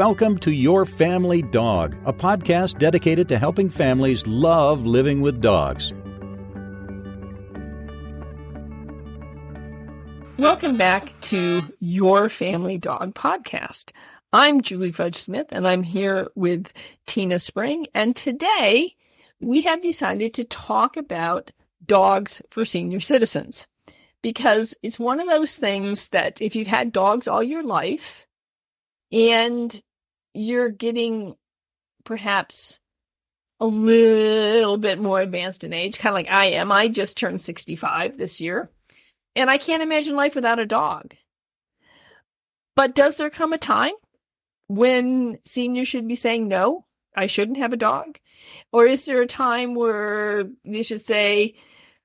welcome to Your Family Dog, a podcast dedicated to helping families love living with dogs. Welcome back to Your Family Dog podcast. I'm Julie Fudge Smith, and I'm here with Tina Spring. And today we have decided to talk about dogs for senior citizens, because it's one of those things that if you've had dogs all your life and you're getting perhaps a little bit more advanced in age, kind of like I am. I just turned 65 this year, and I can't imagine life without a dog. But does there come a time when seniors should be saying, no, I shouldn't have a dog? Or is there a time where you should say,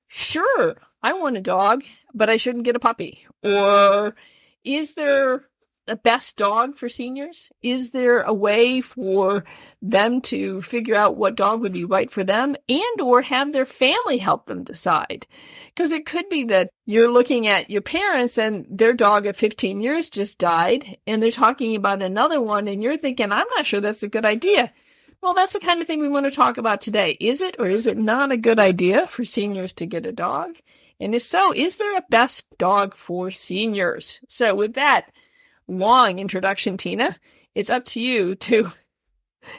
sure, I want a dog, but I shouldn't get a puppy? Or is there a best dog for seniors? Is there a way for them to figure out what dog would be right for them, and or have their family help them decide? Because it could be that you're looking at your parents and their dog at 15 years just died, and they're talking about another one, and you're thinking, I'm not sure that's a good idea. Well, that's the kind of thing we want to talk about today. Is it or is it not a good idea for seniors to get a dog? And if so, is there a best dog for seniors? So with that long introduction, Tina, it's up to you to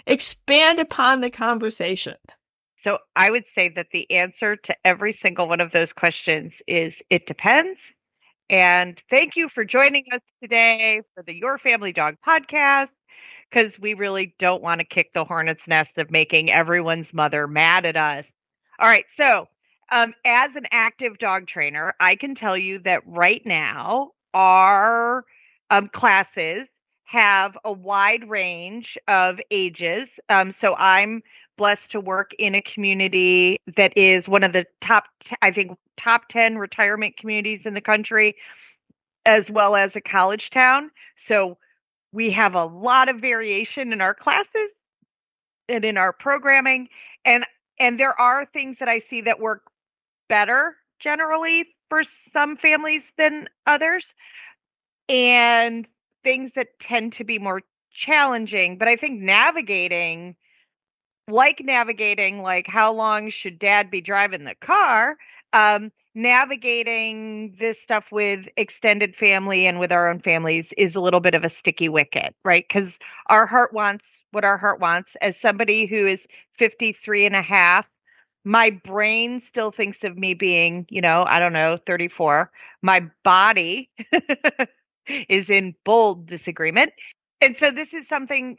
expand upon the conversation. So I would say that the answer to every single one of those questions is it depends. And thank you for joining us today for the Your Family Dog podcast, because we really don't want to kick the hornet's nest of making everyone's mother mad at us. All right. So as an active dog trainer, I can tell you that right now our classes have a wide range of ages. So I'm blessed to work in a community that is one of the top 10 retirement communities in the country, as well as a college town. So we have a lot of variation in our classes and in our programming. And there are things that I see that work better generally for some families than others, and things that tend to be more challenging. But I think navigating like how long should dad be driving the car, navigating this stuff with extended family and with our own families is a little bit of a sticky wicket, right? Because our heart wants what our heart wants. As somebody who is 53 and a half, my brain still thinks of me being, 34. My body is in bold disagreement. And so this is something,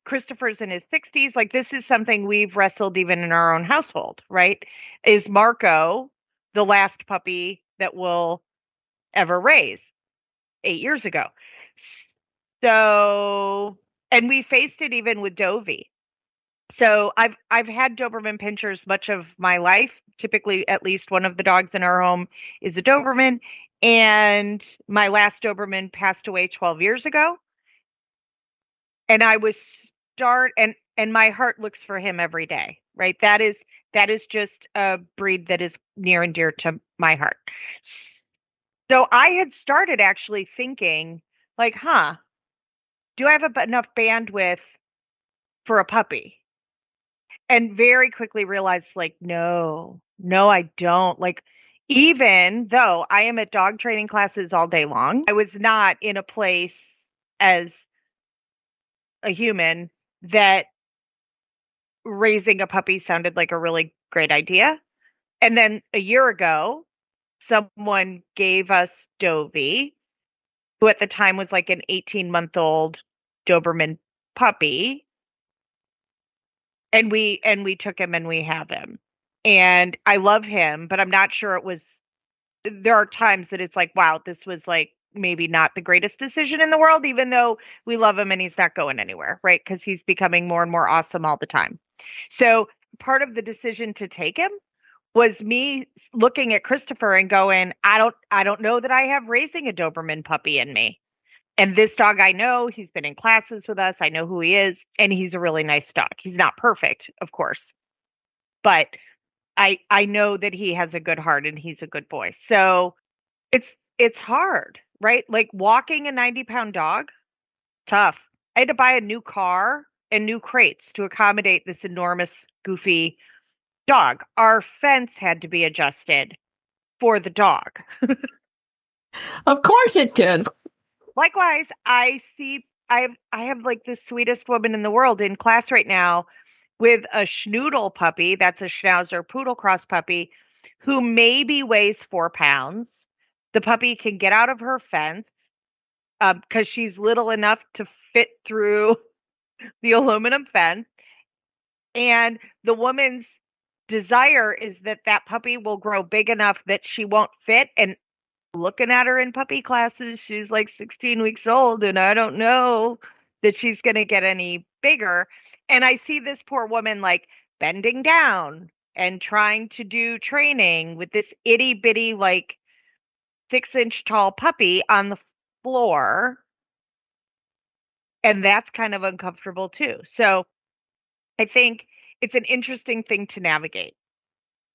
Christopher's in his 60s. Like, this is something we've wrestled even in our own household, right? Is Marco the last puppy that we'll ever raise? 8 years ago. So, and we faced it even with Dovey. So I've had Doberman pinschers much of my life. Typically, at least one of the dogs in our home is a Doberman. And my last Doberman passed away 12 years ago. And I was and my heart looks for him every day, right? That is just a breed that is near and dear to my heart. So I had started actually thinking like, do I have enough bandwidth for a puppy? And very quickly realized like, no, I don't. Like, even though I am at dog training classes all day long, I was not in a place as a human that raising a puppy sounded like a really great idea. And then a year ago, someone gave us Dovey, who at the time was like an 18-month-old Doberman puppy. And we took him and we have him. And I love him, but I'm not sure there are times that it's like, wow, this was like maybe not the greatest decision in the world, even though we love him and he's not going anywhere, right? Because he's becoming more and more awesome all the time. So part of the decision to take him was me looking at Christopher and going, I don't know that I have raising a Doberman puppy in me. And this dog, I know, he's been in classes with us. I know who he is, and he's a really nice dog. He's not perfect, of course, but I know that he has a good heart and he's a good boy. So it's hard, right? Like walking a 90-pound dog, tough. I had to buy a new car and new crates to accommodate this enormous, goofy dog. Our fence had to be adjusted for the dog. Of course it did. Likewise, I have like the sweetest woman in the world in class right now with a schnoodle puppy. That's a Schnauzer poodle cross puppy who maybe weighs 4 pounds. The puppy can get out of her fence because she's little enough to fit through the aluminum fence. And the woman's desire is that that puppy will grow big enough that she won't fit. And looking at her in puppy classes, she's like 16 weeks old, and I don't know that she's going to get any bigger. And I see this poor woman like bending down and trying to do training with this itty bitty, like 6-inch tall puppy on the floor. And that's kind of uncomfortable too. So I think it's an interesting thing to navigate.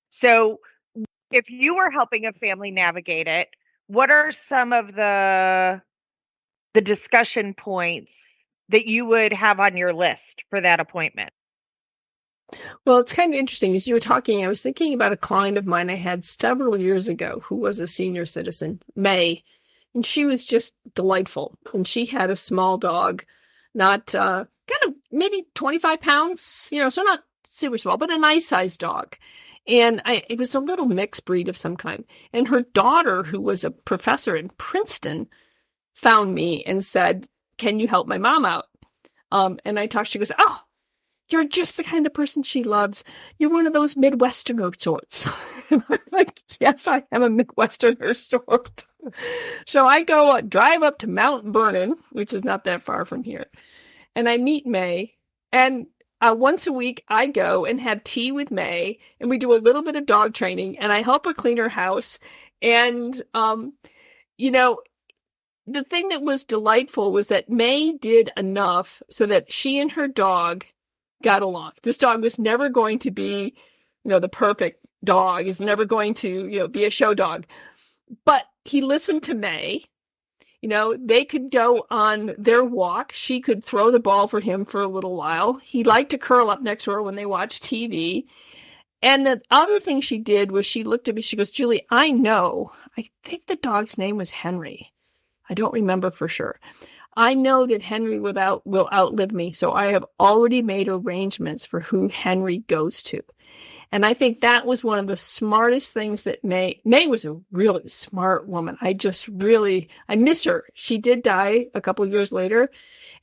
So if you were helping a family navigate it, what are some of the discussion points that you would have on your list for that appointment? Well, it's kind of interesting. As you were talking, I was thinking about a client of mine I had several years ago who was a senior citizen, May, and she was just delightful. And she had a small dog, not kind of maybe 25 pounds, so not super small, but a nice sized dog. And it was a little mixed breed of some kind. And her daughter, who was a professor in Princeton, found me and said, "Can you help my mom out?" And I talked, she goes, "Oh, you're just the kind of person she loves. You're one of those Midwesterner sorts." And I'm like, "Yes, I am a Midwesterner sort." So I go drive up to Mount Vernon, which is not that far from here. And I meet May. And once a week, I go and have tea with May. And we do a little bit of dog training. And I help her clean her house. And, the thing that was delightful was that May did enough so that she and her dog got along. This dog was never going to be, the perfect dog. Is never going to, be a show dog. But he listened to May. They could go on their walk. She could throw the ball for him for a little while. He liked to curl up next to her when they watched TV. And the other thing she did was she looked at me. She goes, "Julie, I think the dog's name was Henry. I don't remember for sure. I know that Henry will outlive me, so I have already made arrangements for who Henry goes to." And I think that was one of the smartest things that May was a really smart woman. I miss her. She did die a couple of years later,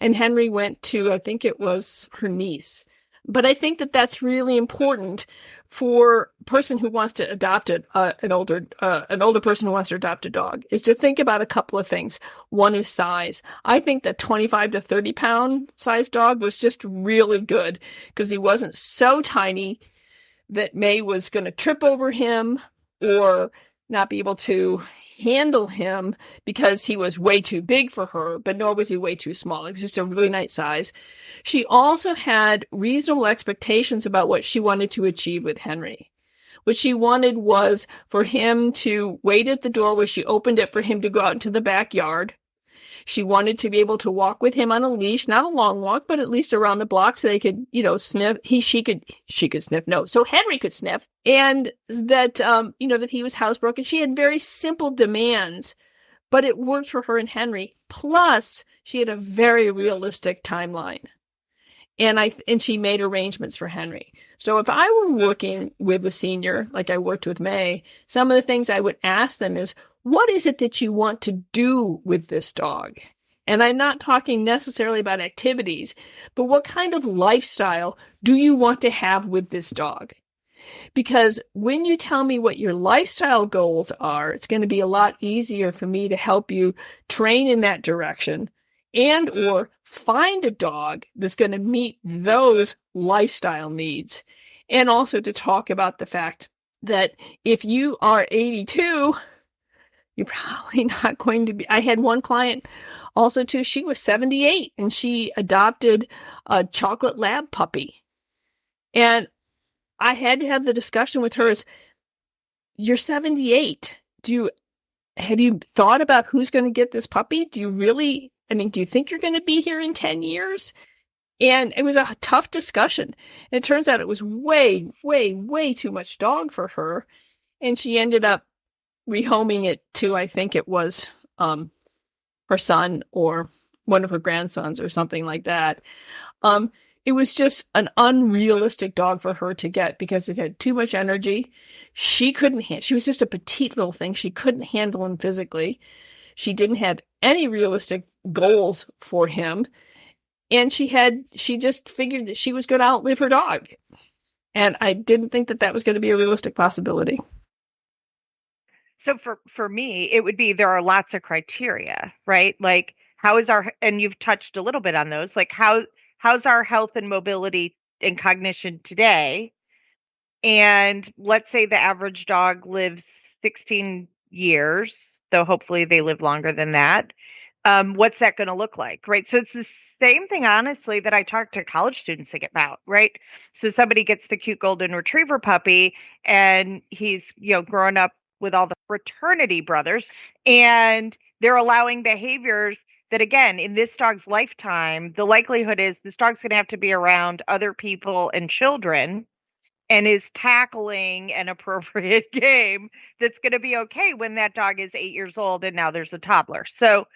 and Henry went to, I think it was her niece. But I think that that's really important for a person who wants to adopt an older person who wants to adopt a dog, is to think about a couple of things. One is size. I think the 25 to 30 pound size dog was just really good because he wasn't so tiny that May was going to trip over him or not be able to handle him because he was way too big for her, but nor was he way too small. It was just a really nice size. She also had reasonable expectations about what she wanted to achieve with Henry. What she wanted was for him to wait at the door where she opened it for him to go out into the backyard. She wanted to be able to walk with him on a leash, not a long walk, but at least around the block so they could, sniff. She could sniff. No. So Henry could sniff, and that, that he was housebroken. She had very simple demands, but it worked for her and Henry. Plus she had a very realistic timeline. And she made arrangements for Henry. So if I were working with a senior, like I worked with May, some of the things I would ask them is, what is it that you want to do with this dog? And I'm not talking necessarily about activities, but what kind of lifestyle do you want to have with this dog? Because when you tell me what your lifestyle goals are, it's going to be a lot easier for me to help you train in that direction and or find a dog that's going to meet those lifestyle needs. And also to talk about the fact that if you are 82, you're probably not going to be. I had one client also too, she was 78 and she adopted a chocolate lab puppy. And I had to have the discussion with her is, you're 78. Have you thought about who's going to get this puppy? Do you really I mean, do you think you're going to be here in 10 years? And it was a tough discussion. It turns out it was way, way, way too much dog for her. And she ended up rehoming it to, I think it was her son or one of her grandsons or something like that. It was just an unrealistic dog for her to get because it had too much energy. She was just a petite little thing. She couldn't handle him physically. She didn't have any realistic goals for him. And she just figured that she was going to outlive her dog. And I didn't think that was going to be a realistic possibility. So for me, it would be, there are lots of criteria, right? Like and you've touched a little bit on those, like how's our health and mobility and cognition today? And let's say the average dog lives 16 years, though hopefully they live longer than that. What's that going to look like, right? So it's the same thing, honestly, that I talk to college students about, right? So somebody gets the cute golden retriever puppy, and he's, growing up with all the fraternity brothers, and they're allowing behaviors that, again, in this dog's lifetime, the likelihood is this dog's going to have to be around other people and children, and is tackling an appropriate game that's going to be okay when that dog is 8 years old and now there's a toddler. So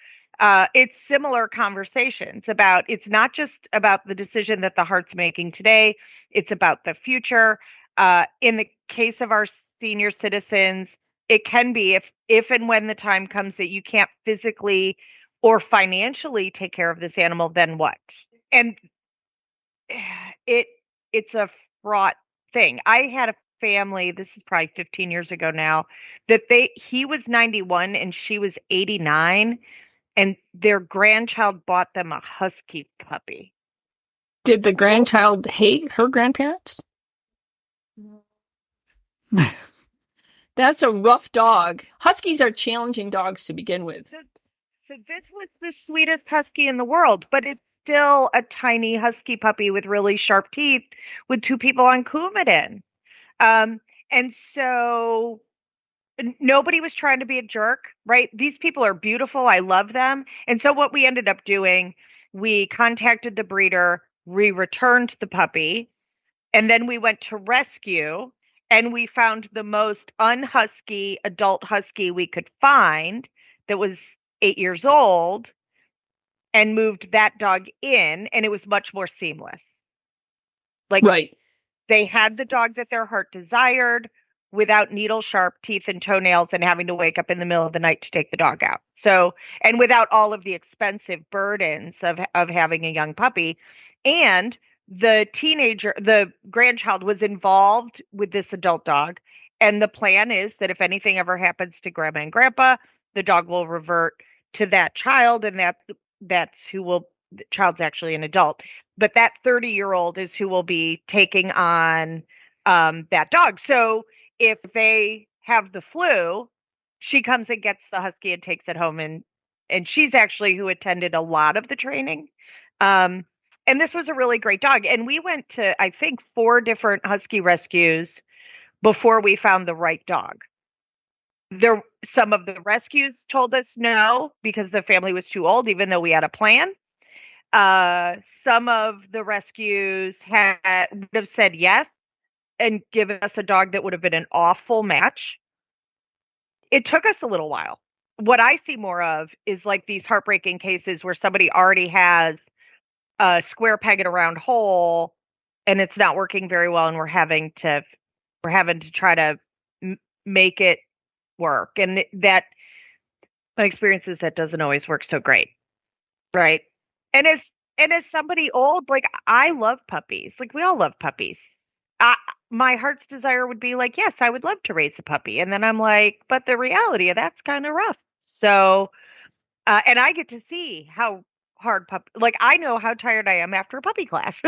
it's similar conversations about, it's not just about the decision that the heart's making today, it's about the future. In the case of our senior citizens, it can be if and when the time comes that you can't physically or financially take care of this animal, then what? And it's a fraught thing. I had a family, this is probably 15 years ago now, that he was 91 and she was 89, and their grandchild bought them a husky puppy. Did the grandchild hate her grandparents? That's a rough dog. Huskies are challenging dogs to begin with. So this was the sweetest husky in the world, but it's still a tiny husky puppy with really sharp teeth with two people on Coumadin. And so nobody was trying to be a jerk, right? These people are beautiful. I love them. And so what we ended up doing, we contacted the breeder, we returned the puppy, and then we went to rescue, and we found the most unhusky adult husky we could find that was 8 years old, and moved that dog in, and it was much more seamless. Like, right. They had the dog that their heart desired without needle sharp teeth and toenails and having to wake up in the middle of the night to take the dog out. So, and without all of the expensive burdens of having a young puppy. And the grandchild was involved with this adult dog. And the plan is that if anything ever happens to grandma and grandpa, the dog will revert to that child, and that's the child's actually an adult. But that 30-year-old is who will be taking on that dog. So if they have the flu, she comes and gets the husky and takes it home. And she's actually who attended a lot of the training. And this was a really great dog. And we went to, I think, 4 different husky rescues before we found the right dog. Some of the rescues told us no because the family was too old, even though we had a plan. Some of the rescues would have said yes and given us a dog that would have been an awful match. It took us a little while. What I see more of is like these heartbreaking cases where somebody already has a square peg in a round hole and it's not working very well, and we're having to try to make it work. And that, my experience is that doesn't always work so great. Right. And as somebody old, like, I love puppies. Like, we all love puppies. My heart's desire would be like, yes, I would love to raise a puppy. And then I'm like, but the reality of that's kind of rough. So, and I get to see how hard like, I know how tired I am after a puppy class.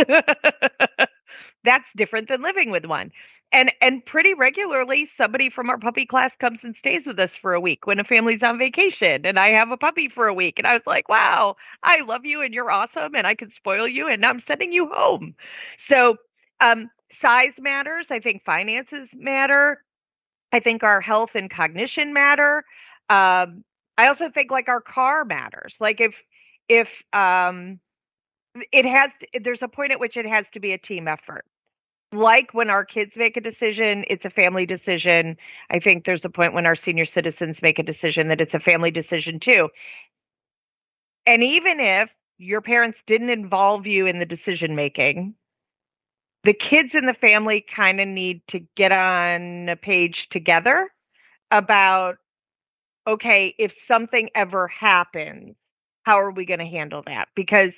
That's different than living with one. And pretty regularly, somebody from our puppy class comes and stays with us for a week when a family's on vacation, and I have a puppy for a week. And I was like, wow, I love you and you're awesome and I can spoil you, and I'm sending you home. So size matters. I think finances matter. I think our health and cognition matter. I also think, like, our car matters. Like, if there's a point at which it has to be a team effort. Like when our kids make a decision, it's a family decision. I think there's a point when our senior citizens make a decision that it's a family decision too. And even if your parents didn't involve you in the decision making, the kids in the family kind of need to get on a page together about, okay, if something ever happens, how are we going to handle that? Because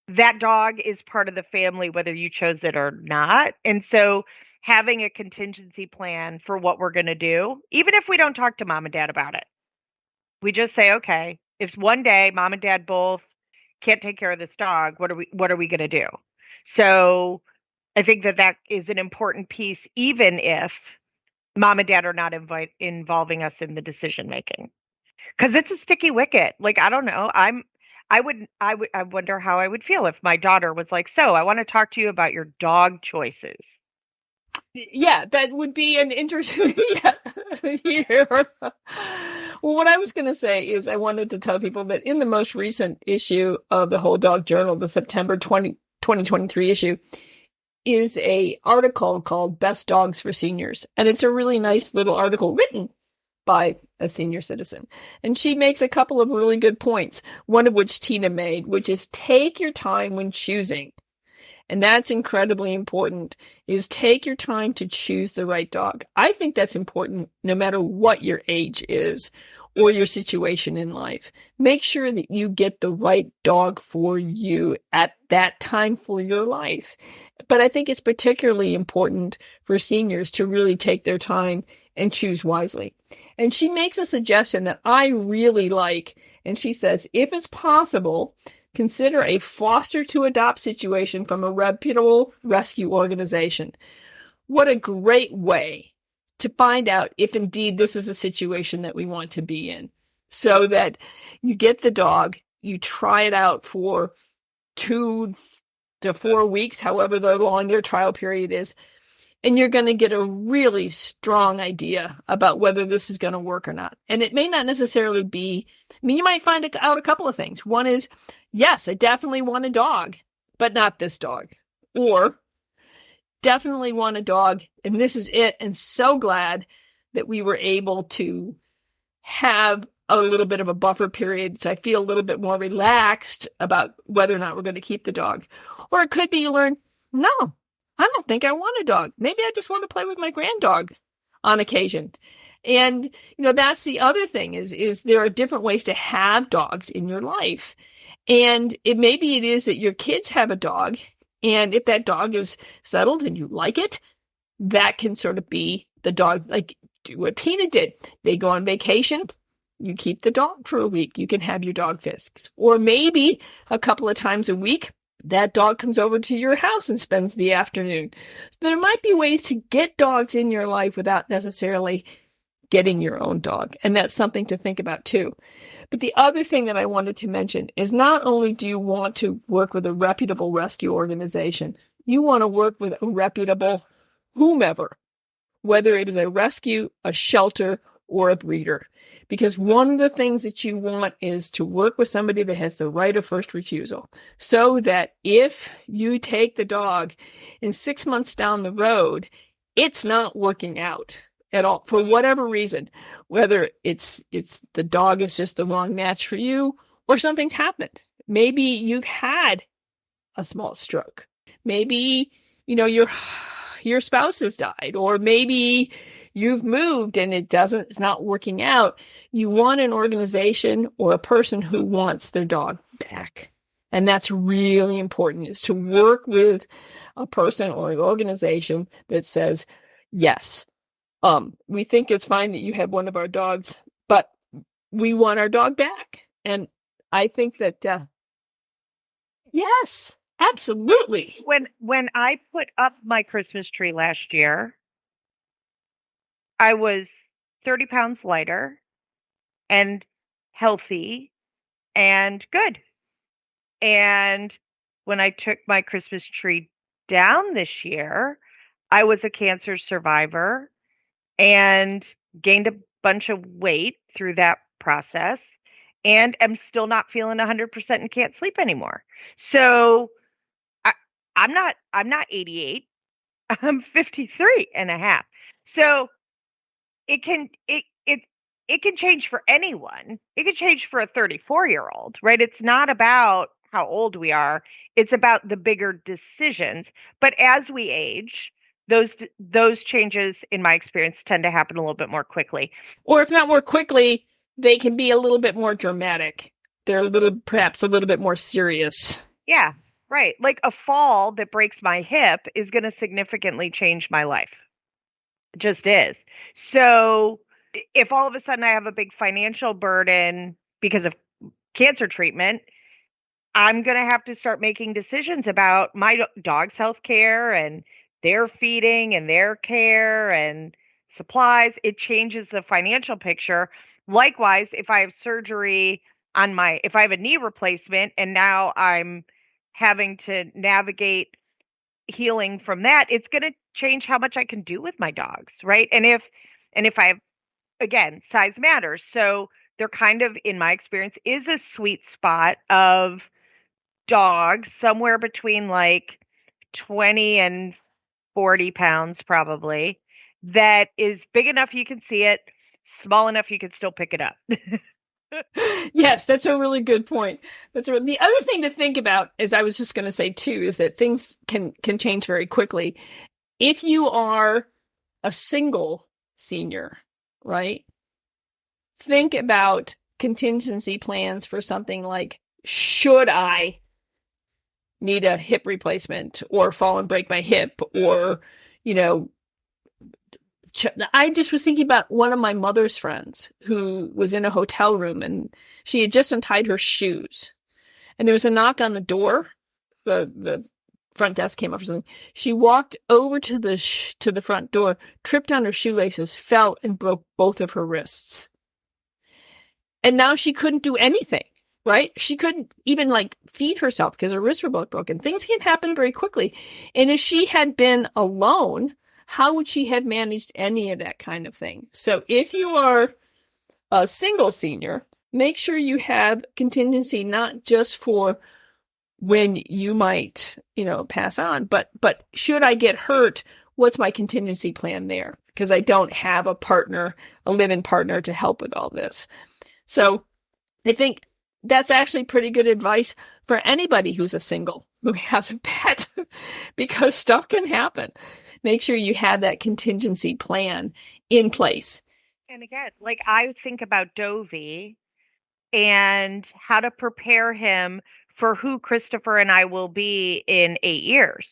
that dog is part of the family, whether you chose it or not. And so having a contingency plan for what we're going to do, even if we don't talk to mom and dad about it, we just say, okay, if one day mom and dad both can't take care of this dog, what are we going to do? So I think that is an important piece, even if mom and dad are not involving us in the decision making, because it's a sticky wicket. Like, I don't know. I wonder how I would feel if my daughter was like, so I want to talk to you about your dog choices. Yeah, that would be an interesting. Yeah. Well, what I was going to say is I wanted to tell people that in the most recent issue of the Whole Dog Journal, the September 2023 issue, is a article called Best Dogs for Seniors. And it's a really nice little article written by a senior citizen. And she makes a couple of really good points, one of which Tina made, which is take your time when choosing. And that's incredibly important, is take your time to choose the right dog. I think that's important no matter what your age is or your situation in life. Make sure that you get the right dog for you at that time for your life. But I think it's particularly important for seniors to really take their time and choose wisely. And she makes a suggestion that I really like. And she says, if it's possible, consider a foster to adopt situation from a reputable rescue organization. What a great way to find out if indeed this is a situation that we want to be in. So that you get the dog, you try it out for 2 to 4 weeks, however long their trial period is, and you're going to get a really strong idea about whether this is going to work or not. And it may not necessarily be, you might find out a couple of things. One is, yes, I definitely want a dog, but not this dog. Or definitely want a dog, and this is it. And so glad that we were able to have a little bit of a buffer period, so I feel a little bit more relaxed about whether or not we're going to keep the dog. Or it could be you learn, no, I don't think I want a dog. Maybe I just want to play with my granddog on occasion. And, that's the other thing is there are different ways to have dogs in your life. And maybe it is that your kids have a dog. And if that dog is settled and you like it, that can sort of be the dog, like do what Pina did. They go on vacation. You keep the dog for a week. You can have your dog fixed. Or maybe a couple of times a week, that dog comes over to your house and spends the afternoon. So there might be ways to get dogs in your life without necessarily getting your own dog. And that's something to think about too. But the other thing that I wanted to mention is not only do you want to work with a reputable rescue organization, you want to work with a reputable whomever, whether it is a rescue, a shelter, or a breeder. Because one of the things that you want is to work with somebody that has the right of first refusal, so that if you take the dog and 6 months down the road, it's not working out at all for whatever reason, whether it's the dog is just the wrong match for you or something's happened. Maybe you've had a small stroke. Maybe, your spouse has died, or maybe you've moved and it's not working out. You want an organization or a person who wants their dog back. And that's really important, is to work with a person or an organization that says, yes, we think it's fine that you have one of our dogs, but we want our dog back. And I think that, yes, absolutely. When I put up my Christmas tree last year, I was 30 pounds lighter and healthy and good. And when I took my Christmas tree down this year, I was a cancer survivor and gained a bunch of weight through that process. and am still not feeling 100% and can't sleep anymore. So I, I'm not 88. I'm 53 and a half. So it can it can change for anyone. It can change for a 34-year-old, right? It's not about how old we are. It's about the bigger decisions. But as we age, those changes in my experience tend to happen a little bit more quickly. Or if not more quickly, they can be a little bit more dramatic. They're perhaps a little bit more serious. Yeah, right. Like a fall that breaks my hip is going to significantly change my life. It just is. So if all of a sudden I have a big financial burden because of cancer treatment, I'm going to have to start making decisions about my dog's health care and their feeding and their care and supplies. It changes the financial picture. Likewise, if I have surgery if I have a knee replacement and now I'm having to navigate healing from that, it's going to change how much I can do with my dogs, right? And if I have, again, size matters. So there kind of, in my experience, is a sweet spot of dogs somewhere between like 20 and 40 pounds probably, that is big enough you can see it, small enough you can still pick it up. Yes, that's a really good point. The other thing to think about, as I was just going to say too, is that things can change very quickly. If you are a single senior, right? Think about contingency plans for something like, should I need a hip replacement or fall and break my hip, or, I just was thinking about one of my mother's friends who was in a hotel room and she had just untied her shoes and there was a knock on the door. The front desk came up or something. She walked over to the front door, tripped on her shoelaces, fell and broke both of her wrists. And now she couldn't do anything, right? She couldn't even feed herself because her wrists were both broken. Things can happen very quickly. And if she had been alone, how would she have managed any of that kind of thing? So if you are a single senior, make sure you have contingency, not just for when you might, pass on, but should I get hurt, what's my contingency plan there? Because I don't have a live-in partner to help with all this. So I think that's actually pretty good advice for anybody who's a single, who has a pet, because stuff can happen. Make sure you have that contingency plan in place. And again, I think about Dovey and how to prepare him for who Christopher and I will be in 8 years.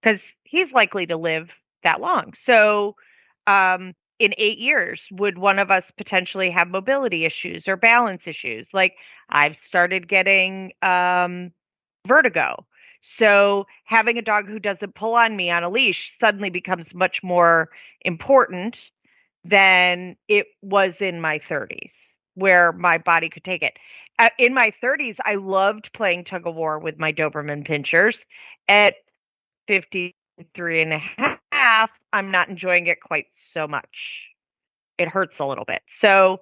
Because he's likely to live that long. So in 8 years, would one of us potentially have mobility issues or balance issues? I've started getting vertigo. So having a dog who doesn't pull on me on a leash suddenly becomes much more important than it was in my 30s, where my body could take it. In my 30s, I loved playing tug of war with my Doberman pinschers. At 53 and a half, I'm not enjoying it quite so much. It hurts a little bit. So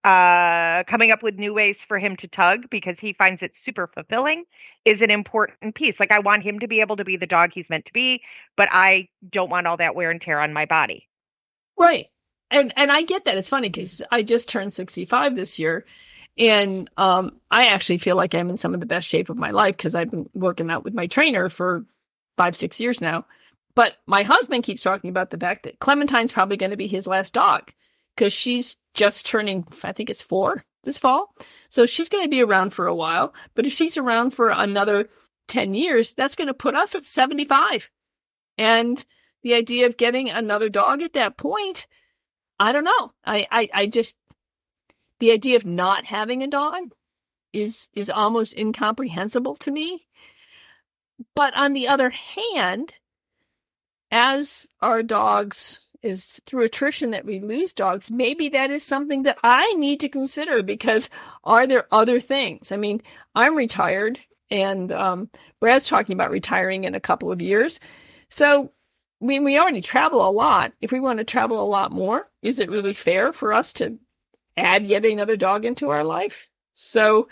coming up with new ways for him to tug, because he finds it super fulfilling, is an important piece. I want him to be able to be the dog he's meant to be, but I don't want all that wear and tear on my body. Right. And I get that. It's funny because I just turned 65 this year, and I actually feel like I'm in some of the best shape of my life because I've been working out with my trainer for 5-6 years now. But my husband keeps talking about the fact that Clementine's probably going to be his last dog because she's just turning, I think it's 4 this fall. So she's going to be around for a while. But if she's around for another 10 years, that's going to put us at 75. And the idea of getting another dog at that point, I don't know. I just, the idea of not having a dog is almost incomprehensible to me. But on the other hand, as our dogs, is through attrition that we lose dogs, maybe that is something that I need to consider, because are there other things? I mean, I'm retired and Brad's talking about retiring in a couple of years. So we already travel a lot. If we want to travel a lot more, is it really fair for us to add yet another dog into our life. So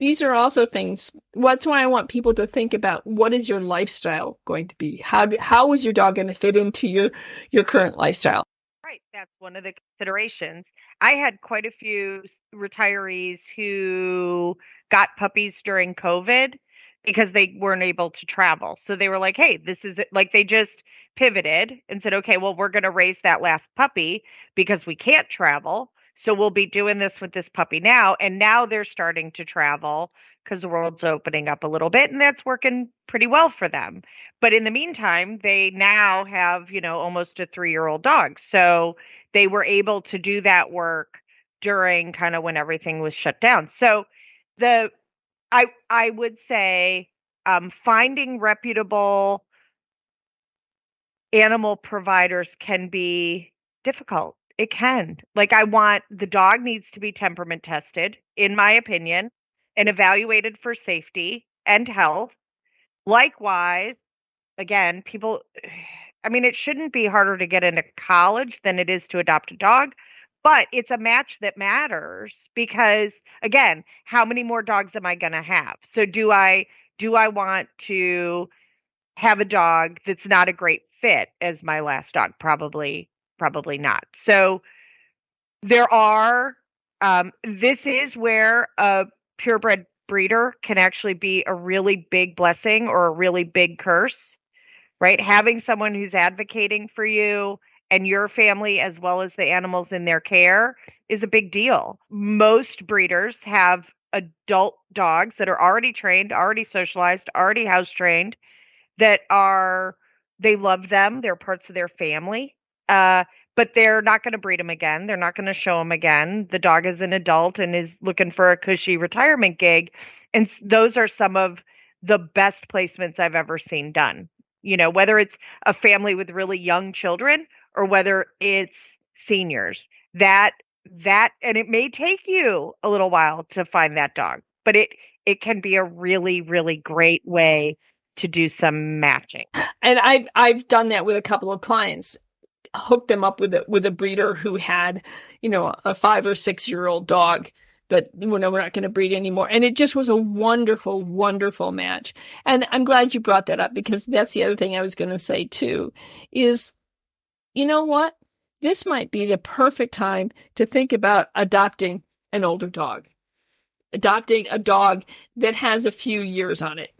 these are also things. That's why I want people to think about, what is your lifestyle going to be? How is your dog going to fit into your current lifestyle? Right. That's one of the considerations. I had quite a few retirees who got puppies during COVID because they weren't able to travel. So they were like, hey, this is like, they just pivoted and said, okay, well, we're going to raise that last puppy because we can't travel. So we'll be doing this with this puppy now. And now they're starting to travel because the world's opening up a little bit, and that's working pretty well for them. But in the meantime, they now have, almost a 3-year-old dog. So they were able to do that work during kind of when everything was shut down. So the I would say finding reputable animal providers can be difficult. It can. Like, the dog needs to be temperament tested, in my opinion, and evaluated for safety and health. Likewise, again, it shouldn't be harder to get into college than it is to adopt a dog, but it's a match that matters because, again, how many more dogs am I going to have? So do I want to have a dog that's not a great fit as my last dog? Probably not. So there are, this is where a purebred breeder can actually be a really big blessing or a really big curse, right? Having someone who's advocating for you and your family as well as the animals in their care is a big deal. Most breeders have adult dogs that are already trained, already socialized, already house trained, they love them. They're parts of their family. But they're not going to breed them again. They're not going to show them again. The dog is an adult and is looking for a cushy retirement gig. And those are some of the best placements I've ever seen done. Whether it's a family with really young children or whether it's seniors, and it may take you a little while to find that dog, but it can be a really, really great way to do some matching. And I've done that with a couple of clients, hooked them up with a breeder who had, a 5 or 6-year-old dog, but we're not going to breed anymore. And it just was a wonderful, wonderful match. And I'm glad you brought that up, because that's the other thing I was going to say too, is, you know what? This might be the perfect time to think about adopting an older dog, adopting a dog that has a few years on it.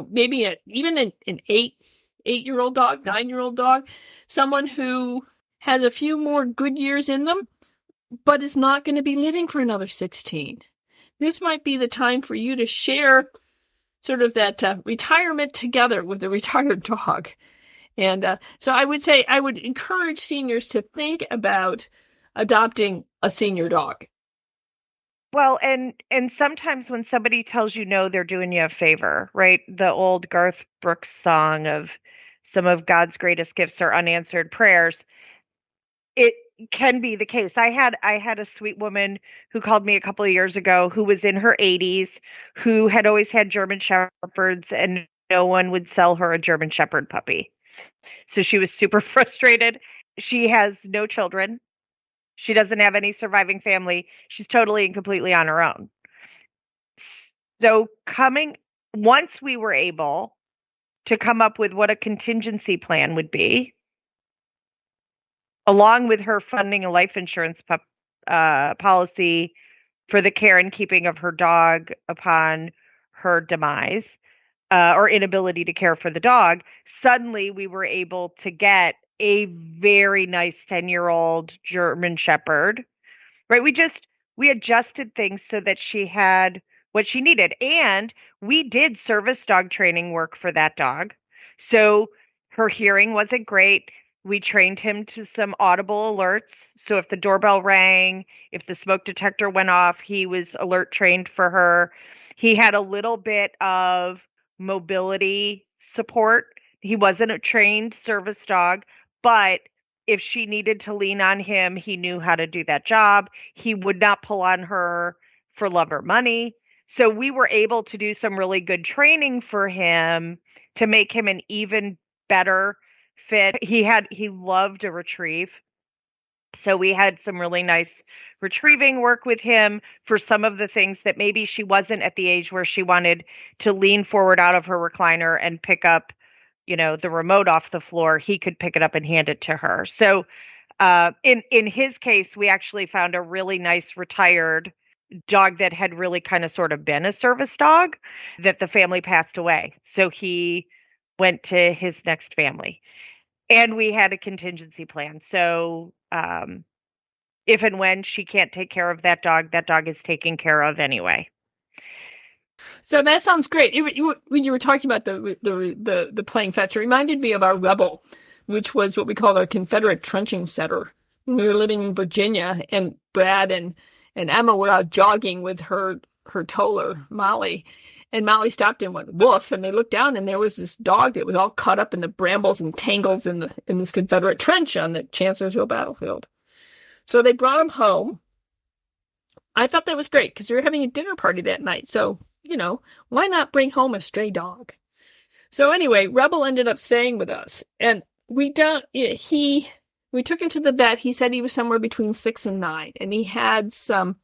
Maybe even an 8-year-old dog, 9-year-old dog, someone who has a few more good years in them, but is not going to be living for another 16. This might be the time for you to share sort of that retirement together with a retired dog. And so I would say I would encourage seniors to think about adopting a senior dog. Well, and sometimes when somebody tells you no, they're doing you a favor, right? The old Garth Brooks song of some of God's greatest gifts are unanswered prayers. It can be the case. I had a sweet woman who called me a couple of years ago who was in her 80s, who had always had German Shepherds, and no one would sell her a German Shepherd puppy. So she was super frustrated. She has no children. She doesn't have any surviving family. She's totally and completely on her own. So once we were able to come up with what a contingency plan would be, along with her funding a life insurance policy for the care and keeping of her dog upon her demise, or inability to care for the dog, suddenly we were able to get a very nice 10-year-old German Shepherd, right? We adjusted things so that she had what she needed. And we did service dog training work for that dog. So her hearing wasn't great. We trained him to some audible alerts. So if the doorbell rang, if the smoke detector went off, he was alert trained for her. He had a little bit of mobility support. He wasn't a trained service dog, but if she needed to lean on him, he knew how to do that job. He would not pull on her for love or money. So we were able to do some really good training for him to make him an even better fit. He loved a retrieve. So we had some really nice retrieving work with him for some of the things that maybe she wasn't at the age where she wanted to lean forward out of her recliner and pick up, the remote off the floor. He could pick it up and hand it to her. So in his case, we actually found a really nice retired dog that had really kind of sort of been a service dog that the family passed away. So he went to his next family. And we had a contingency plan. So if and when she can't take care of that dog is taken care of anyway. So that sounds great. When you were talking about the playing fetch, it reminded me of our Rebel, which was what we called our Confederate trenching setter. We were living in Virginia, and Brad and Emma were out jogging with her toller, Molly. And Molly stopped and went woof, and they looked down, and there was this dog that was all caught up in the brambles and tangles in this Confederate trench on the Chancellorsville battlefield. So they brought him home. I thought that was great because we were having a dinner party that night. So, why not bring home a stray dog? So anyway, Rebel ended up staying with us, and we took him to the vet. He said he was somewhere between 6 and 9, and he had some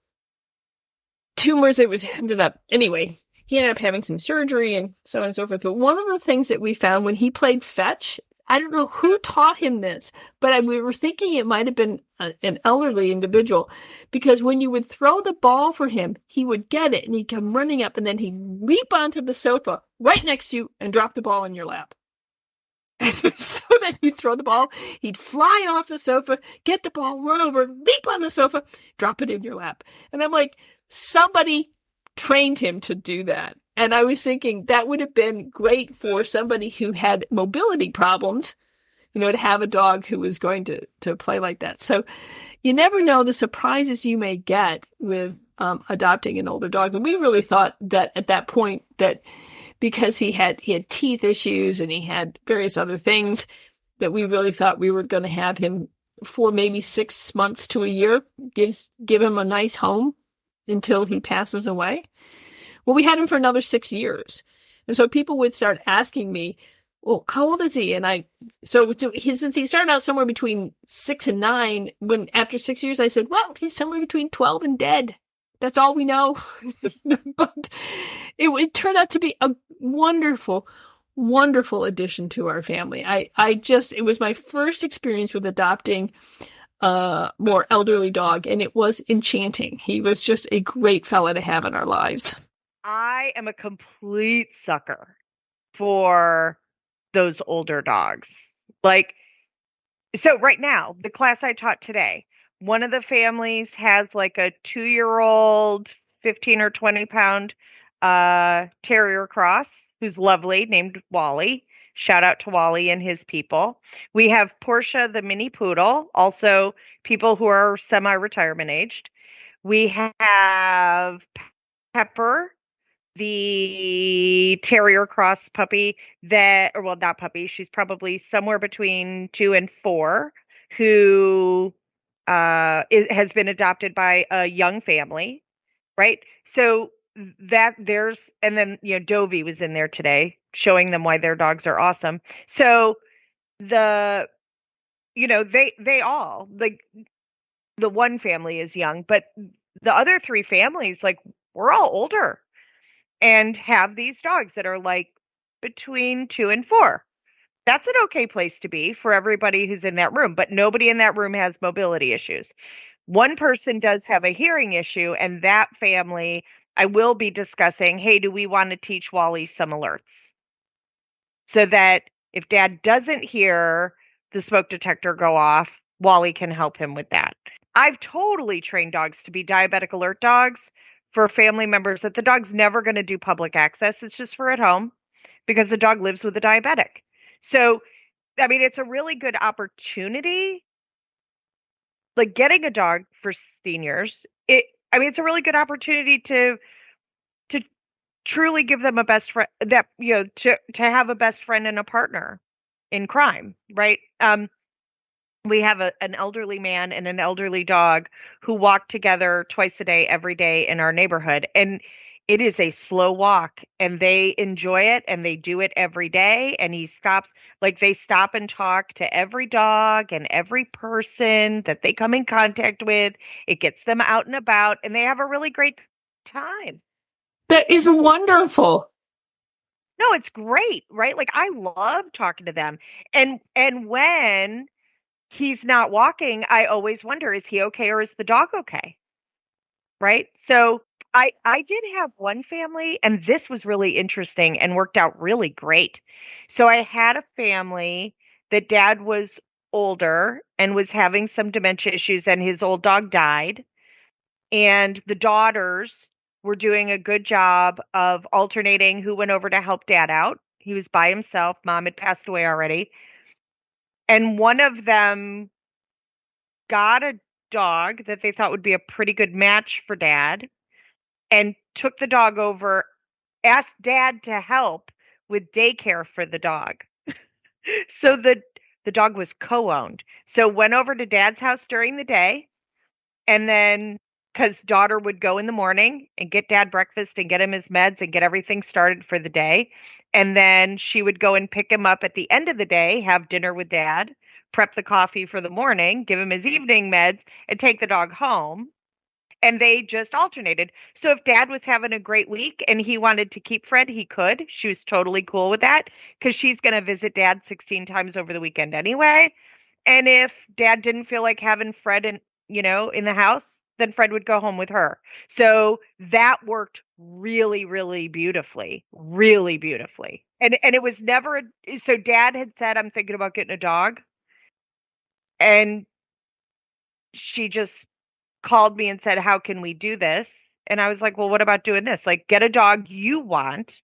tumors. He ended up having some surgery and so on and so forth. But one of the things that we found when he played fetch, I don't know who taught him this, but we were thinking it might have been an elderly individual, because when you would throw the ball for him, he would get it and he'd come running up, and then he'd leap onto the sofa right next to you and drop the ball in your lap. So then you throw the ball, he'd fly off the sofa, get the ball, run over, leap on the sofa, drop it in your lap. And I'm like, somebody trained him to do that. And I was thinking that would have been great for somebody who had mobility problems, to have a dog who was going to play like that. So you never know the surprises you may get with adopting an older dog. And we really thought that at that point that because he had teeth issues and he had various other things, that we really thought we were going to have him for maybe 6 months to a year, give him a nice home until he passes away. Well, we had him for another 6 years. And so people would start asking me, well, how old is he? And since he started out somewhere between 6 and 9, when after 6 years, I said, well, he's somewhere between 12 and dead. That's all we know. But it turned out to be a wonderful, wonderful addition to our family. It was my first experience with adopting a more elderly dog, and it was enchanting. He was just a great fella to have in our lives. I am a complete sucker for those older dogs. So right now, the class I taught today, one of the families has like a 2-year-old, 15 or 20 pound terrier cross who's lovely, named Wally. Shout out to Wally and his people. We have Portia, the mini poodle, also people who are semi-retirement aged. We have Pepper, the terrier cross puppy not puppy, she's probably somewhere between 2 and 4, who has been adopted by a young family, right? So and then, Dovey was in there today showing them why their dogs are awesome. So they all, like, the one family is young, but the other 3 families, like, we're all older and have these dogs that are like between 2 and 4. That's an okay place to be for everybody who's in that room, but nobody in that room has mobility issues. One person does have a hearing issue, and that family, I will be discussing, hey, do we want to teach Wally some alerts? So that if Dad doesn't hear the smoke detector go off, Wally can help him with that. I've totally trained dogs to be diabetic alert dogs for family members that the dog's never going to do public access. It's just for at home because the dog lives with a diabetic. So, I mean, it's a really good opportunity. Like, getting a dog for seniors, it's a really good opportunity to truly give them a best friend, that, to have a best friend and a partner in crime, right? We have an elderly man and an elderly dog who walk together twice a day, every day in our neighborhood. And It is a slow walk and they enjoy it and they do it every day. And he stops, like they stop and talk to every dog and every person that they come in contact with. It gets them out and about and they have a really great time. That is wonderful. No, it's great, right? Like I love talking to them. And when he's not walking, I always wonder, is he okay or is the dog okay? Right? So I did have one family and this was really interesting and worked out really great. So I had a family that dad was older and was having some dementia issues and his old dog died and the daughters were doing a good job of alternating who went over to help dad out. He was by himself, mom had passed away already. And one of them got a dog that they thought would be a pretty good match for dad and took the dog over, asked dad to help with daycare for the dog. So the dog was co-owned. So went over to dad's house during the day and then cuz daughter would go in the morning and get dad breakfast and get him his meds and get everything started for the day. And then she would go and pick him up at the end of the day, have dinner with dad, prep the coffee for the morning, give him his evening meds and take the dog home and they just alternated. So if dad was having a great week and he wanted to keep Fred, he could. She was totally cool with that because she's going to visit dad 16 times over the weekend anyway. And if dad didn't feel like having Fred in the house, then Fred would go home with her. So that worked really, really beautifully, really beautifully. And it was never, so dad had said, I'm thinking about getting a dog. And she just called me and said, "How can we do this?" And I was like, "Well, what about doing this? Like, get a dog you want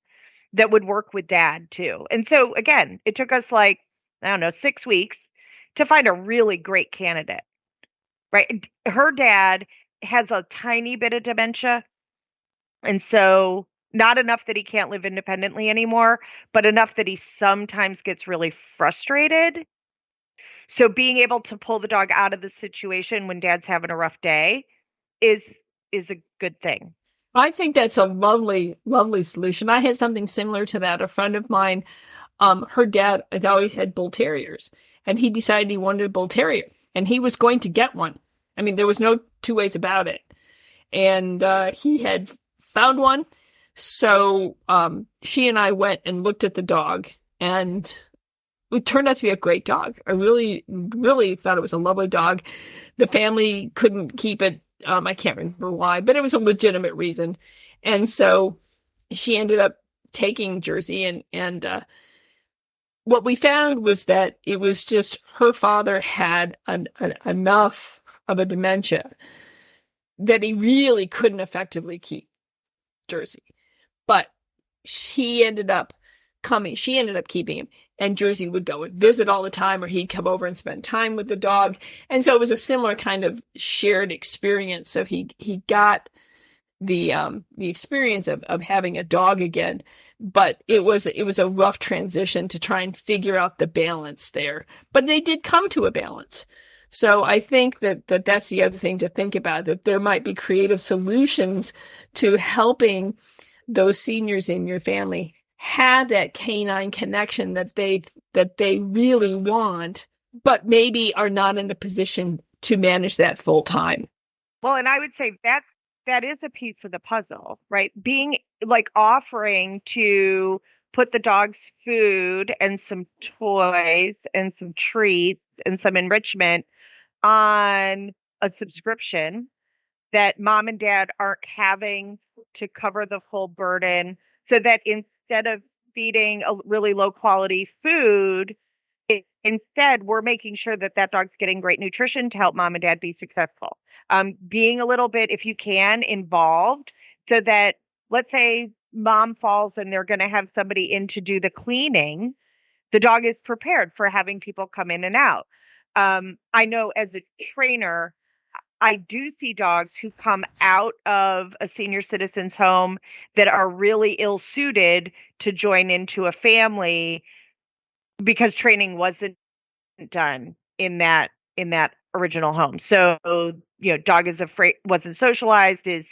that would work with dad too." And so, again, it took us like, I don't know, 6 weeks to find a really great candidate, right? Her dad has a tiny bit of dementia. And so, not enough that he can't live independently anymore, but enough that he sometimes gets really frustrated. So, being able to pull the dog out of the situation when dad's having a rough day is is a good thing. I think that's a lovely, lovely solution. I had something similar to that. A friend of mine, her dad had always had bull terriers, and he decided he wanted a bull terrier, and he was going to get one. I mean, there was no two ways about it. And he had found one. So she and I went and looked at the dog, and it turned out to be a great dog. I really, really thought it was a lovely dog. The family couldn't keep it. I can't remember why, but it was a legitimate reason. And so she ended up taking Jersey, and what we found was that it was just her father had enough of a dementia that he really couldn't effectively keep Jersey. But she ended up keeping him, and Jersey would go and visit all the time, or he'd come over and spend time with the dog. And so it was a similar kind of shared experience. So he got the experience of having a dog again, but it was a rough transition to try and figure out the balance there. But they did come to a balance. So I think that's the other thing to think about, that there might be creative solutions to helping those seniors in your family have that canine connection that they really want, but maybe are not in the position to manage that full time. Well, and I would say that is a piece of the puzzle, right? Being like offering to put the dog's food and some toys and some treats and some enrichment on a subscription that mom and dad aren't having to cover the full burden, so that instead of feeding a really low quality food, instead we're making sure that that dog's getting great nutrition to help mom and dad be successful. Being a little bit, if you can, involved, so that, let's say mom falls and they're going to have somebody in to do the cleaning, the dog is prepared for having people come in and out. I know as a trainer, I do see dogs who come out of a senior citizen's home that are really ill suited to join into a family because training wasn't done in that original home. So, dog is afraid, wasn't socialized, is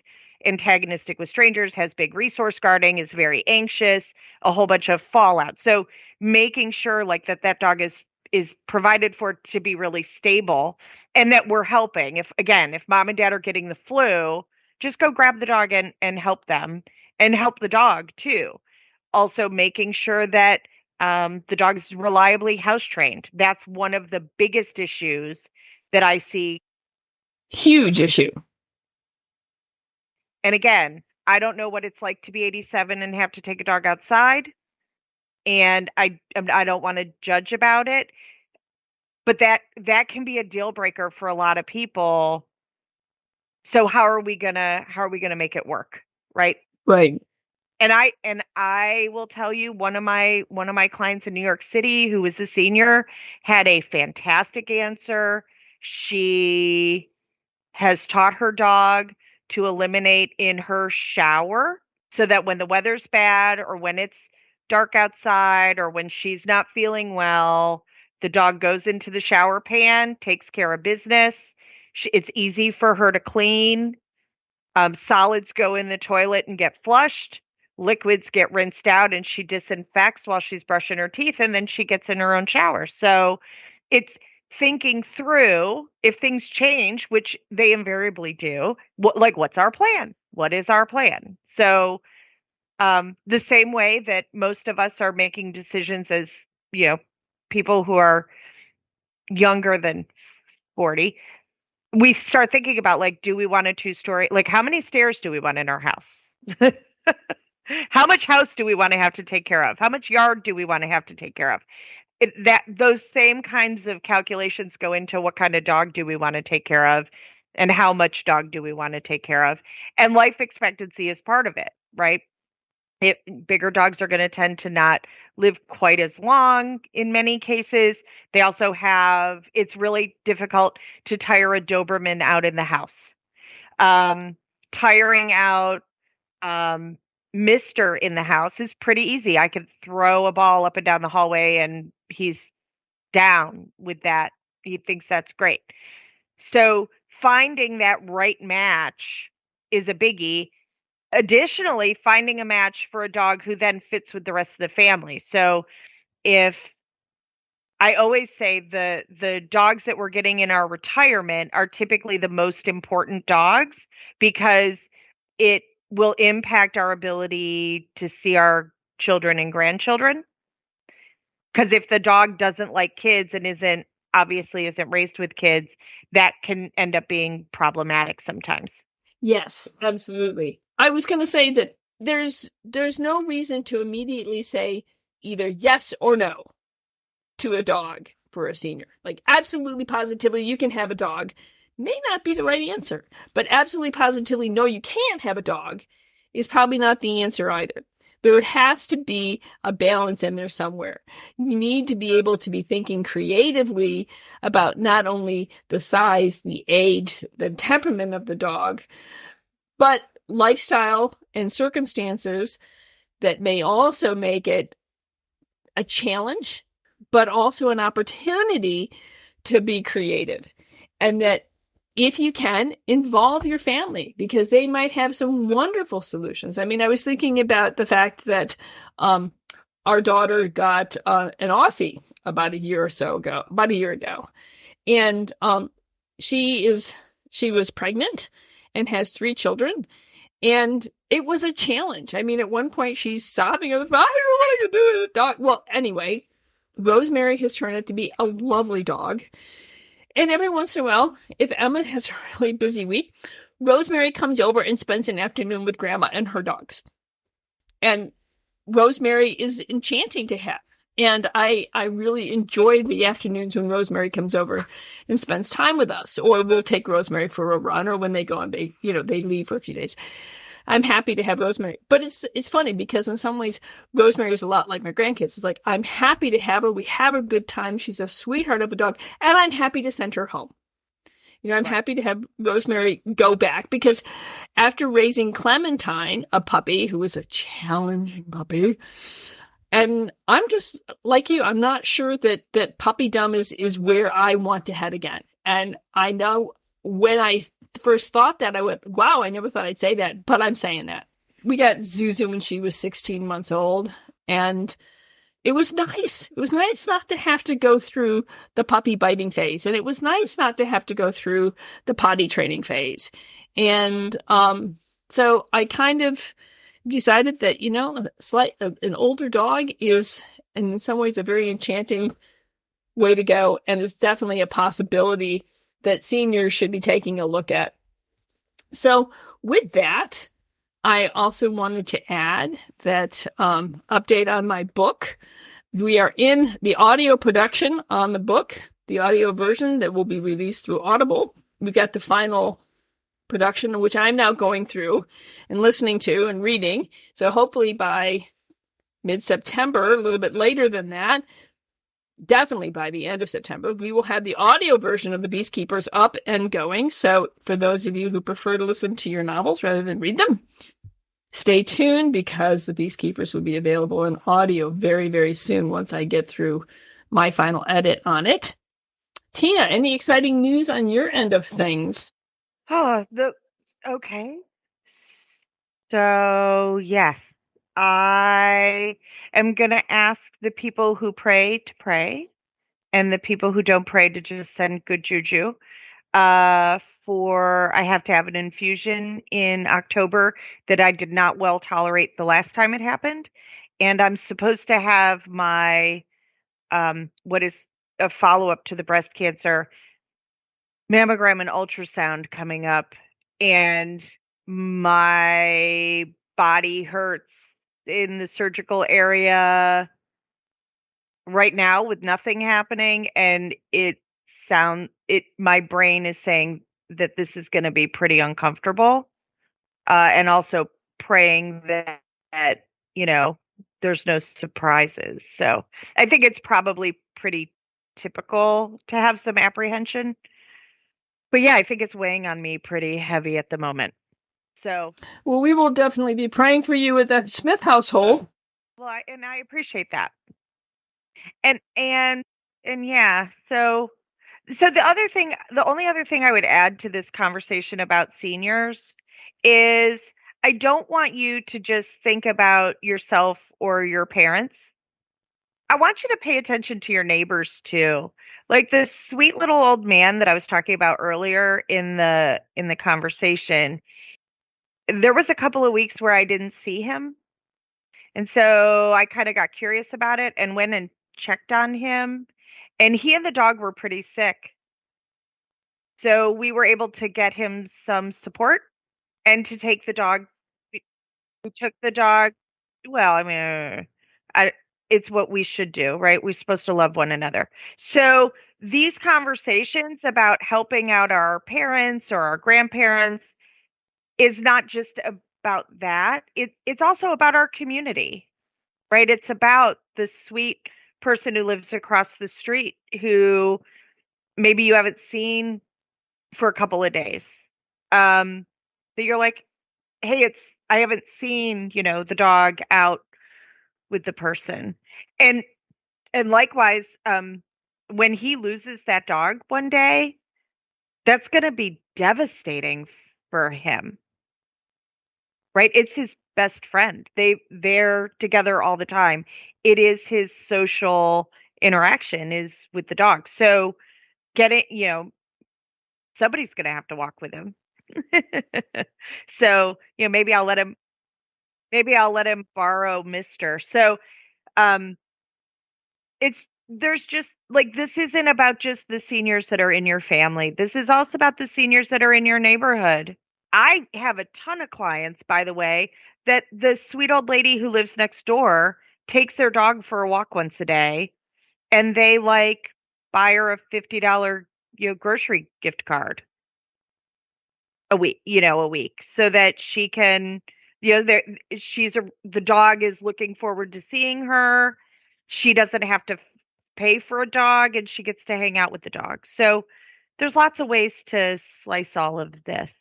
antagonistic with strangers, has big resource guarding, is very anxious, a whole bunch of fallout. So making sure like that dog is provided for to be really stable, and that we're helping. If mom and dad are getting the flu, just go grab the dog and help them, and help the dog too. Also making sure that the dog is reliably house trained. That's one of the biggest issues that I see. Huge issue. And again, I don't know what it's like to be 87 and have to take a dog outside. And I don't want to judge about it, but that can be a deal breaker for a lot of people. So how are we gonna make it work, right? Right. And I will tell you, one of my clients in New York City, who was a senior, had a fantastic answer. She has taught her dog to eliminate in her shower, so that when the weather's bad, or when it's dark outside, or when she's not feeling well, the dog goes into the shower pan, takes care of business. It's easy for her to clean. Solids go in the toilet and get flushed. Liquids get rinsed out, and she disinfects while she's brushing her teeth, and then she gets in her own shower. So it's thinking through, if things change, which they invariably do, what's our plan? What is our plan? So the same way that most of us are making decisions as, people who are younger than 40, we start thinking about, like, do we want a 2-story? Like, how many stairs do we want in our house? How much house do we want to have to take care of? How much yard do we want to have to take care of? Those same kinds of calculations go into what kind of dog do we want to take care of, and how much dog do we want to take care of. And life expectancy is part of it, right? Bigger dogs are going to tend to not live quite as long in many cases. They also it's really difficult to tire a Doberman out in the house. Tiring out Mister in the house is pretty easy. I could throw a ball up and down the hallway and he's down with that. He thinks that's great. So finding that right match is a biggie. Additionally, finding a match for a dog who then fits with the rest of the family. So if I always say the dogs that we're getting in our retirement are typically the most important dogs, because it will impact our ability to see our children and grandchildren. Because if the dog doesn't like kids and isn't raised with kids, that can end up being problematic sometimes. Yes, absolutely. I was going to say that there's no reason to immediately say either yes or no to a dog for a senior. Like, absolutely positively you can have a dog may not be the right answer, but absolutely positively no, you can't have a dog is probably not the answer either. There has to be a balance in there somewhere. You need to be able to be thinking creatively about not only the size, the age, the temperament of the dog, but lifestyle and circumstances that may also make it a challenge, but also an opportunity to be creative. And that if you can, involve your family, because they might have some wonderful solutions. I mean, I was thinking about the fact that our daughter got an Aussie about a year ago. And she was pregnant and has 3 children. And it was a challenge. I mean, at one point she's sobbing, I don't know what I can do with a dog. Well, anyway, Rosemary has turned out to be a lovely dog. And every once in a while, if Emma has a really busy week, Rosemary comes over and spends an afternoon with Grandma and her dogs. And Rosemary is enchanting to have. And I really enjoy the afternoons when Rosemary comes over and spends time with us. Or we'll take Rosemary for a run, or when they go and they leave for a few days. I'm happy to have Rosemary. But it's funny, because in some ways, Rosemary is a lot like my grandkids. It's like, I'm happy to have her. We have a good time. She's a sweetheart of a dog. And I'm happy to send her home. I'm happy to have Rosemary go back, because after raising Clementine, a puppy who was a challenging puppy, and I'm just like you, I'm not sure that puppydom is where I want to head again. And I know when I first thought that, I went, wow, I never thought I'd say that, but I'm saying that. We got Zuzu when she was 16 months old, and it was nice. It was nice not to have to go through the puppy biting phase, and it was nice not to have to go through the potty training phase. And so I kind of decided that, an older dog is, in some ways, a very enchanting way to go, and it's definitely a possibility that seniors should be taking a look at. So with that, I also wanted to add that update on my book. We are in the audio production on the book, the audio version that will be released through Audible. We've got the final production, which I'm now going through and listening to and reading. So hopefully by mid-September, a little bit later than that, definitely by the end of September, we will have the audio version of The Beastkeepers up and going. So for those of you who prefer to listen to your novels rather than read them, stay tuned, because The Beastkeepers will be available in audio very, very soon once I get through my final edit on it. Tina, any exciting news on your end of things? Okay. So, yes, I am going to ask the people who pray to pray, and the people who don't pray to just send good juju. I have to have an infusion in October that I did not well tolerate the last time it happened. And I'm supposed to have my, what is a follow-up to the breast cancer mammogram and ultrasound coming up, and my body hurts in the surgical area right now with nothing happening, and my brain is saying that this is going to be pretty uncomfortable, and also praying that there's no surprises. So I think it's probably pretty typical to have some apprehension, but yeah, I think it's weighing on me pretty heavy at the moment. So, well, we will definitely be praying for you at the Smith household. Well, I appreciate that. And yeah, so the only other thing I would add to this conversation about seniors is, I don't want you to just think about yourself or your parents. I want you to pay attention to your neighbors too. Like this sweet little old man that I was talking about earlier in the conversation. There was a couple of weeks where I didn't see him. And so I kind of got curious about it and went and checked on him. And he and the dog were pretty sick. So we were able to get him some support and to take the dog. We took the dog. Well, I mean, it's what we should do, right? We're supposed to love one another. So these conversations about helping out our parents or our grandparents is not just about that. It's also about our community, right? It's about the sweet person who lives across the street who maybe you haven't seen for a couple of days. That you're like, hey, I haven't seen, the dog out with the person. And likewise, when he loses that dog one day, that's going to be devastating for him. Right? It's his best friend. They're together all the time. It is his social interaction is with the dog. So somebody's going to have to walk with him. So, maybe I'll let him borrow Mister. So, there's just like, this isn't about just the seniors that are in your family. This is also about the seniors that are in your neighborhood. I have a ton of clients, by the way, that the sweet old lady who lives next door takes their dog for a walk once a day, and they buy her a $50, grocery gift card a week, so that she can, the dog is looking forward to seeing her. She doesn't have to pay for a dog, and she gets to hang out with the dog. So there's lots of ways to slice all of this.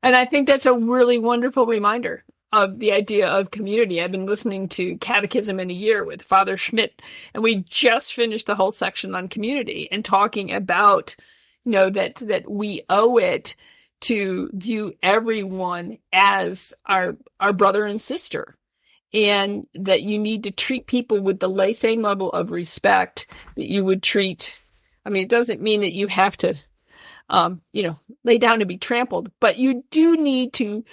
And I think that's a really wonderful reminder of the idea of community. I've been listening to Catechism in a Year with Father Schmidt, and we just finished the whole section on community and talking about, that we owe it to view everyone as our brother and sister, and that you need to treat people with the same level of respect that you would treat. I mean, it doesn't mean that you have to, lay down to be trampled, but you do need to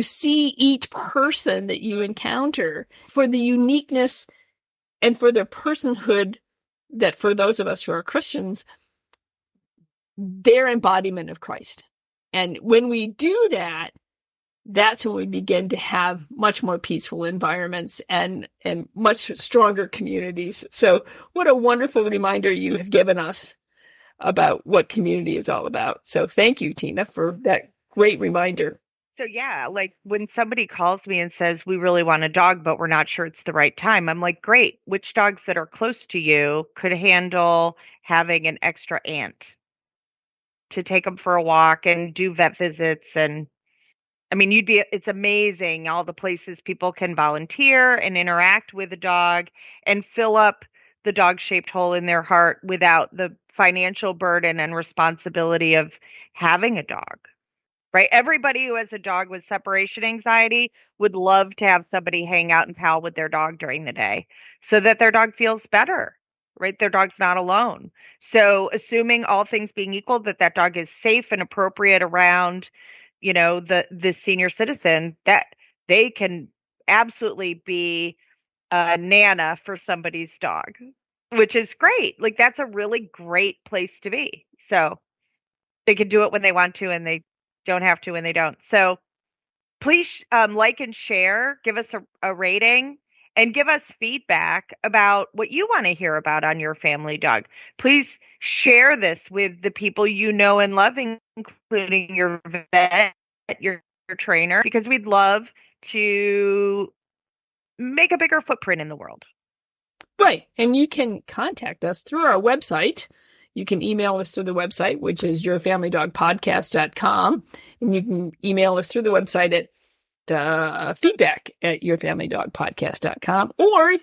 see each person that you encounter for the uniqueness and for the personhood that, for those of us who are Christians, their embodiment of Christ. And when we do that, that's when we begin to have much more peaceful environments and much stronger communities. So what a wonderful reminder you have given us about what community is all about. So thank you, Tina, for that great reminder. So yeah, like when somebody calls me and says, we really want a dog, but we're not sure it's the right time, I'm like, great. Which dogs that are close to you could handle having an extra aunt to take them for a walk and do vet visits? And I mean, it's amazing all the places people can volunteer and interact with a dog and fill up the dog-shaped hole in their heart without the financial burden and responsibility of having a dog, right? Everybody who has a dog with separation anxiety would love to have somebody hang out and pal with their dog during the day so that their dog feels better, right? Their dog's not alone. So assuming all things being equal, that dog is safe and appropriate around, the senior citizen, that they can absolutely be a nana for somebody's dog, which is great. Like, that's a really great place to be. So they can do it when they want to, and they don't have to when they don't. So please like and share, give us a rating, and give us feedback about what you want to hear about on your family dog. Please share this with the people you know and love, including your vet, your trainer, because we'd love to make a bigger footprint in the world. Right. And you can contact us through our website. You can email us through the website, which is yourfamilydogpodcast.com. And you can email us through the website at feedback@yourfamilydogpodcast.com. Or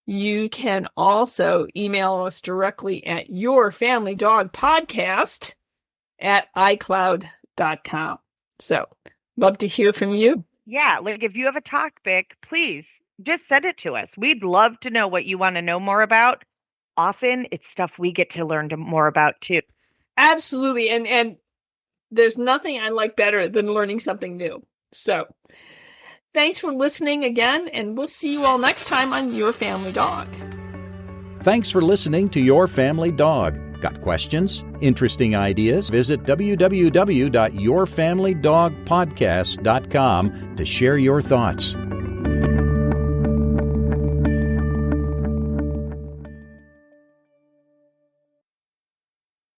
you can also email us directly at yourfamilydogpodcast@icloud.com. So, love to hear from you. Yeah, like if you have a topic, please just send it to us. We'd love to know what you want to know more about. Often it's stuff we get to learn more about too. Absolutely. And there's nothing I like better than learning something new. So thanks for listening again, and we'll see you all next time on Your Family Dog. Thanks for listening to Your Family Dog. Got questions? Interesting ideas? Visit www.yourfamilydogpodcast.com to share your thoughts.